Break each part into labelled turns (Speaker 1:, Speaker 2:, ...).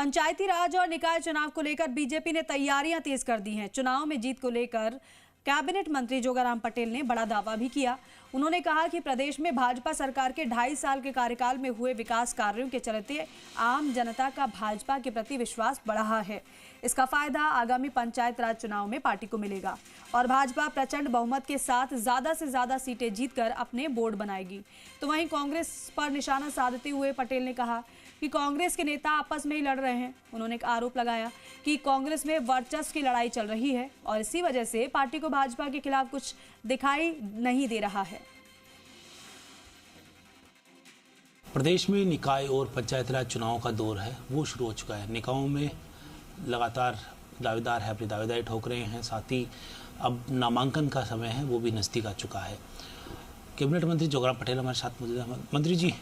Speaker 1: पंचायती राज और निकाय चुनाव को लेकर बीजेपी ने तैयारियां तेज कर दी हैं। चुनाव में जीत को लेकर कैबिनेट मंत्री जोगाराम पटेल ने बड़ा दावा भी किया। उन्होंने कहा कि प्रदेश में भाजपा सरकार के 2.5 साल के कार्यकाल में हुए विकास कार्यों के चलते आम जनता का भाजपा के प्रति विश्वास बढ़ा है। इसका फायदा आगामी पंचायत राज चुनाव में पार्टी को मिलेगा और भाजपा प्रचंड बहुमत के साथ ज्यादा से ज्यादा सीटें जीतकर अपने बोर्ड बनाएगी। तो वहीं कांग्रेस पर निशाना साधते हुए पटेल ने कहा कि कांग्रेस के नेता आपस में ही लड़ रहे हैं। उन्होंने आरोप लगाया कि कांग्रेस में वर्चस्व की लड़ाई चल रही है और इसी वजह से पार्टी को भाजपा के खिलाफ कुछ दिखाई नहीं दे रहा है।
Speaker 2: प्रदेश में निकाय और पंचायत राज चुनाव का दौर है वो शुरू हो चुका है। निकायों में लगातार दावेदार है अपनी दावेदारी ठोक रहे हैं, साथ ही अब नामांकन का समय है वो भी नज़दीक आ चुका है। कैबिनेट मंत्री जोगाराम पटेल हमारे साथ मौजूद हैं। मंत्री जी,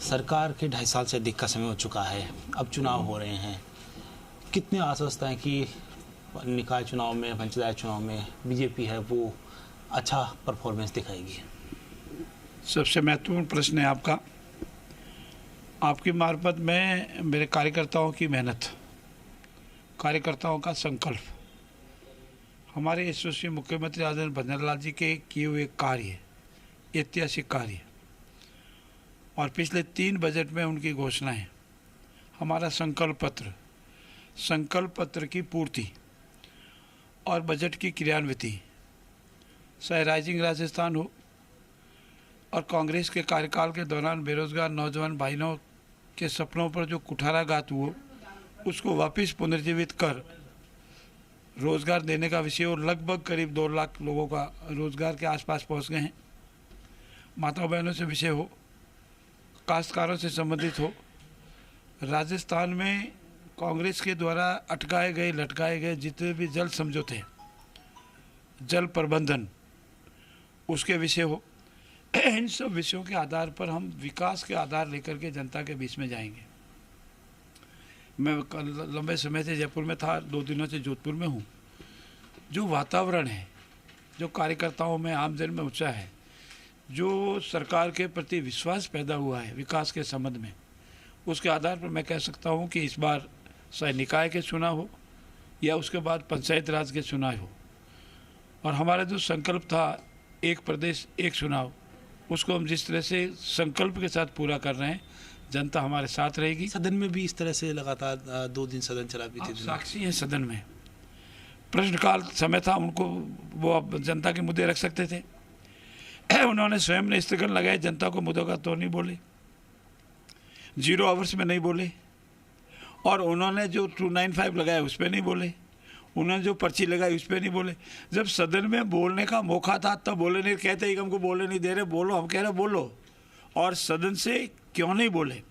Speaker 2: सरकार के 2.5 साल से अधिक का समय हो चुका है, अब चुनाव हो रहे हैं, कितने आश्वस्त हैं कि निकाय चुनाव में, पंचायत चुनाव में बीजेपी है वो अच्छा परफॉर्मेंस दिखाएगी?
Speaker 3: सबसे महत्वपूर्ण प्रश्न है आपका। आपकी मार्फत में मेरे कार्यकर्ताओं की मेहनत, कार्यकर्ताओं का संकल्प, हमारे यशस्वी मुख्यमंत्री आदरणीय भंजनलाल जी के किए हुए कार्य, ऐतिहासिक कार्य और पिछले 3 बजट में उनकी घोषणाएं, हमारा संकल्प पत्र की पूर्ति और बजट की क्रियान्विति, चाहे राइजिंग राजस्थान हो और कांग्रेस के कार्यकाल के दौरान बेरोजगार नौजवान भाइयों के सपनों पर जो कुठाराघात हुआ उसको वापस पुनर्जीवित कर रोजगार देने का विषय और लगभग करीब 2 लाख लोगों का रोजगार के आसपास पहुंच गए हैं। माता बहनों से विषय हो, काश्तकारों से संबंधित हो, राजस्थान में कांग्रेस के द्वारा अटकाए गए लटकाए गए जितने भी जल समझौते, जल प्रबंधन, उसके विषय हो, इन सब विषयों के आधार पर हम विकास के आधार लेकर के जनता के बीच में जाएंगे। मैं लंबे समय से जयपुर में था, 2 दिनों से जोधपुर में हूँ। जो वातावरण है, जो कार्यकर्ताओं में, आमजन में उत्साह है, जो सरकार के प्रति विश्वास पैदा हुआ है विकास के संबंध में, उसके आधार पर मैं कह सकता हूँ कि इस बार चाहे निकाय के चुनाव हो या उसके बाद पंचायत राज के चुनाव हो, और हमारा जो संकल्प था एक प्रदेश एक चुनाव, उसको हम जिस तरह से संकल्प के साथ पूरा कर रहे हैं, जनता हमारे साथ रहेगी।
Speaker 2: सदन में भी इस तरह से लगातार 2 दिन सदन चला भी थे,
Speaker 3: साक्षी हैं सदन में, प्रश्नकाल समय था, उनको वो अब जनता के मुद्दे रख सकते थे। उन्होंने स्वयं ने स्थगन लगाए, जनता को मुद्दों का तो नहीं बोले, 0 आवर्स में नहीं बोले, और उन्होंने जो 295 लगाया उस पर नहीं बोले, उन्होंने जो पर्ची लगाई उस पर नहीं बोले। जब सदन में बोलने का मौका था तब बोले नहीं, कहते ही हमको बोलने नहीं दे रहे, बोलो, हम कह रहे बोलो। और सदन से क्यों नहीं बोले,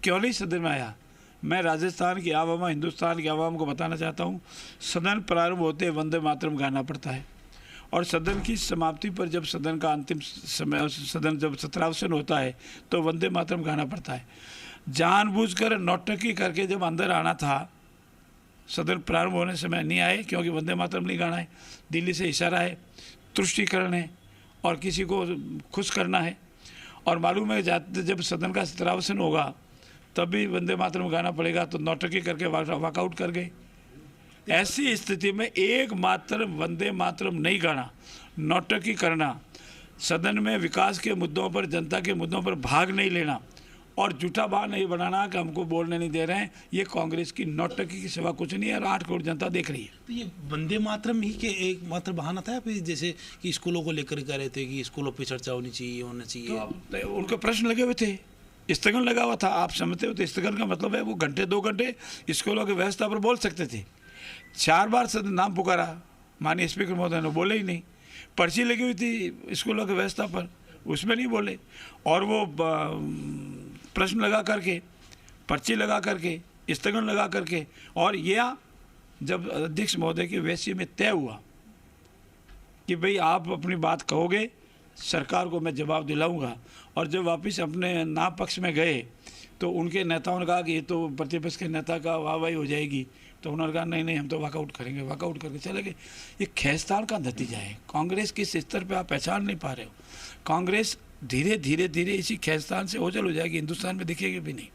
Speaker 3: क्यों नहीं सदन में आया? मैं राजस्थान की आवाम, हिंदुस्तान की आवाम को बताना चाहता हूँ, सदन प्रारंभ होते वंदे मातरम गाना पड़ता है, और सदन की समाप्ति पर जब सदन का अंतिम समय, सदन जब सत्रावसन होता है तो वंदे मातरम गाना पड़ता है। जानबूझकर नौटंकी करके जब अंदर आना था, सदन प्रारंभ होने समय नहीं आए क्योंकि वंदे मातरम नहीं गाना है, दिल्ली से इशारा है, तुष्टिकरण है और किसी को खुश करना है, और मालूम है जब सदन का सत्रावसन होगा तब भी वंदे मातरम गाना पड़ेगा, तो नौटंकी करके वॉकआउट कर गए। ऐसी स्थिति में एकमात्र वंदे मातरम नहीं गाना, नौटंकी करना, सदन में विकास के मुद्दों पर, जनता के मुद्दों पर भाग नहीं लेना और झूठा बहाना नहीं बनाना कि हमको बोलने नहीं दे रहे हैं, ये कांग्रेस की नौटंकी की सिवा कुछ नहीं है और 8 करोड़ जनता देख रही है।
Speaker 2: तो ये वंदे मातरम ही के एक मात्र बहाना था, फिर जैसे कि स्कूलों को लेकर कह रहे थे कि स्कूलों पर चर्चा होनी चाहिए, होना चाहिए,
Speaker 3: तो उनके प्रश्न लगे हुए थे, स्थगन लगा हुआ था। आप समझते हो तो स्थगन का मतलब है वो घंटे 2 घंटे स्कूलों की व्यवस्था पर बोल सकते थे। 4 बार सदन नाम पुकारा, माननीय स्पीकर महोदय ने बोले ही नहीं। पर्ची लगी हुई थी स्कूलों की व्यवस्था पर, उसमें नहीं बोले, और वो प्रश्न लगा करके, पर्ची लगा करके, स्थगन लगा करके, और यह जब अध्यक्ष महोदय की वैसी में तय हुआ कि भाई आप अपनी बात कहोगे, सरकार को मैं जवाब दिलाऊंगा, और जब वापस अपने ना पक्ष में गए तो उनके नेताओं ने कहा कि ये तो प्रतिपक्ष के नेता का वाहवाही हो जाएगी, तो उन्होंने कहा नहीं हम तो वॉकआउट करेंगे, वॉकआउट करके चले गए। ये खींचतान का नतीजा है। कांग्रेस किस स्तर पे आप पहचान नहीं पा रहे हो। कांग्रेस धीरे धीरे धीरे इसी खींचतान से ओझल हो जाएगी, हिंदुस्तान में दिखेगी भी नहीं।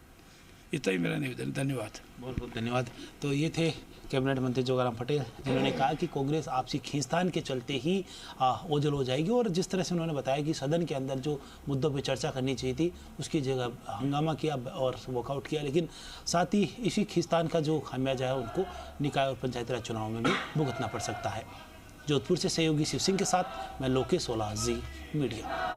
Speaker 3: इतना ही मेरा निवेदन। धन्यवाद।
Speaker 2: बहुत बहुत धन्यवाद। तो ये थे कैबिनेट मंत्री जोगाराम पटेल, जिन्होंने कहा कि कांग्रेस आपसी खींचतान के चलते ही ओझल हो जाएगी, और जिस तरह से उन्होंने बताया कि सदन के अंदर जो मुद्दों पर चर्चा करनी चाहिए थी उसकी जगह हंगामा किया और वॉकआउट किया, लेकिन साथ ही इसी खींचतान का जो खामियाजा है उनको निकाय और पंचायती राज चुनाव में भी भुगतना पड़ सकता है। जोधपुर से सहयोगी शिव सिंह के साथ मैं लोकेश सोला, जी मीडिया।